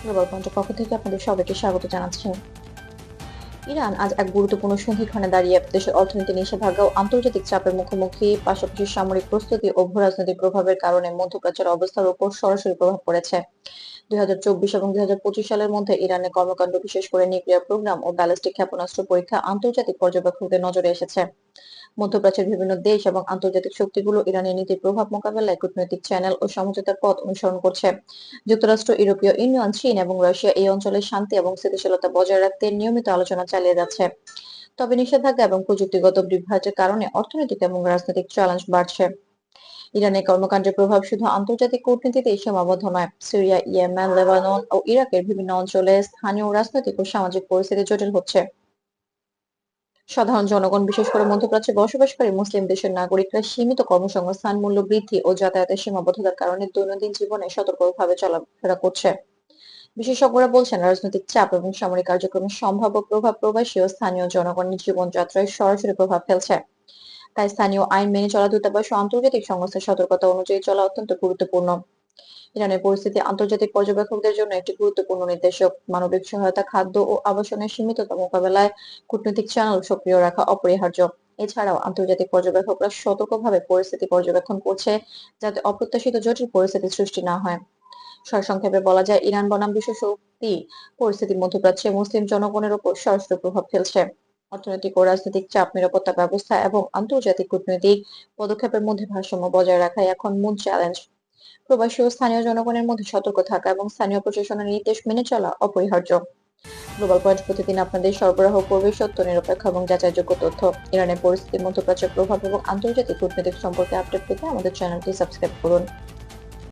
Global পয়েন্টের পক্ষ থেকে আপনাদের সবাইকে স্বাগত জানাচ্ছি। ইরান আজ এক গুরুত্বপূর্ণ সন্ধিক্ষণে দাঁড়িয়ে দেশের অর্থনীতি নিষেধাজ্ঞা ও আন্তর্জাতিক চাপের মুখোমুখি, পাশাপাশি সামরিক প্রস্তুতি ও ভূরাজনৈতিক প্রভাবের কারণে মধ্যপ্রাচ্যের অবস্থার উপর সরাসরি প্রভাব পড়েছে। 2024 এবং 2025 সালের মধ্যে ইরানের কর্মকাণ্ড, বিশেষ করে নিউক্লিয়ার প্রোগ্রাম ও ব্যালিস্টিক ক্ষেপণাস্ত্র পরীক্ষা আন্তর্জাতিক পর্যবেক্ষকদের নজরে এসেছে। মধ্যপ্রাচ্যের বিভিন্ন দেশ এবং আন্তর্জাতিক শক্তিগুলো ইরানের নীতির প্রভাব মোকাবেলায় কূটনৈতিক চ্যানেল ও সমঝোতার পথ অনুসরণ করছে। যুক্তরাষ্ট্র, ইউরোপীয় ইউনিয়ন, চীন এবং রাশিয়া এই অঞ্চলের শান্তি এবং স্থিতিশীলতা বজায় রাখতে নিয়মিত আলোচনা চালিয়ে যাচ্ছে। তবে নিষেধাজ্ঞা এবং প্রযুক্তিগত বিভ্রাটের কারণে অর্থনৈতিক এবং রাজনৈতিক চ্যালেঞ্জ বাড়ছে। ইরানের কর্মকাণ্ডের প্রভাব শুধু আন্তর্জাতিক কূটনীতিতেই সীমাবদ্ধ নয়। সিরিয়া, ইয়েমেন, লেবানন ও ইরাকের বিভিন্ন অঞ্চলে স্থানীয় রাজনৈতিক ও সামাজিক পরিস্থিতি জটিল হচ্ছে। সাধারণ জনগণ, বিশেষ করে মধ্যপ্রাচ্যে বসবাসকারী মুসলিম দেশের নাগরিকরা সীমিত কর্মসংস্থান, মূল্য বৃদ্ধি ও যাতায়াতের সীমাবদ্ধতার কারণে দৈনন্দিন জীবনে সতর্কভাবে চলাফেরা করছে। বিশেষজ্ঞরা বলছেন, রাজনৈতিক চাপ এবং সামরিক কার্যক্রমের সম্ভাব্য প্রভাব প্রবাসী ও স্থানীয় জনগণের জীবনযাত্রায় সরাসরি প্রভাব ফেলছে। তাই স্থানীয় আইন মেনে চলা, দূতাবাস ও আন্তর্জাতিক সংস্থার সতর্কতা অনুযায়ী চলা অত্যন্ত গুরুত্বপূর্ণ। ইরানের পরিস্থিতি আন্তর্জাতিক পর্যবেক্ষকদের জন্য একটি গুরুত্বপূর্ণ নির্দেশক। মানবিক সহায়তা, খাদ্য ও আবাসনের সীমিততা মোকাবেলায় কূটনৈতিক চ্যানেল সক্রিয় রাখা অপরিহার্য। এছাড়াও আন্তর্জাতিক পর্যবেক্ষকরা সতর্কভাবে পরিস্থিতি পর্যবেক্ষণ করছে, যাতে অপ্রত্যাশিত জটিল পরিস্থিতি সৃষ্টি না হয়। সারসংক্ষেপে বলা যায়, ইরান বনাম বিশ্ব শক্তি পরিস্থিতি মধ্যপ্রাচ্যে মুসলিম জনগণের উপর সরাসরি প্রভাব ফেলছে। অর্থনৈতিক ও রাজনৈতিক চাপ, নিরাপত্তা ব্যবস্থা এবং আন্তর্জাতিক কূটনৈতিক পদক্ষেপের মধ্যে ভারসাম্য বজায় রাখাই এখন মূল চ্যালেঞ্জ। প্রবাসী ও স্থানীয় জনগণের মধ্যে সতর্ক থাকা এবং স্থানীয় প্রশাসনের নির্দেশ মেনে চলা অপরিহার্য। গ্লোবাল পয়েন্ট প্রতিদিন আপনাদের সরবরাহ করবে সত্য, নিরপেক্ষ এবং যাচাইযোগ্য তথ্য। ইরানের পরিস্থিতি, মধ্যপ্রাচ্যের প্রভাব এবং আন্তর্জাতিক কূটনৈতিক সম্পর্কে আপডেট পেতে আমাদের চ্যানেলটি সাবস্ক্রাইব করুন।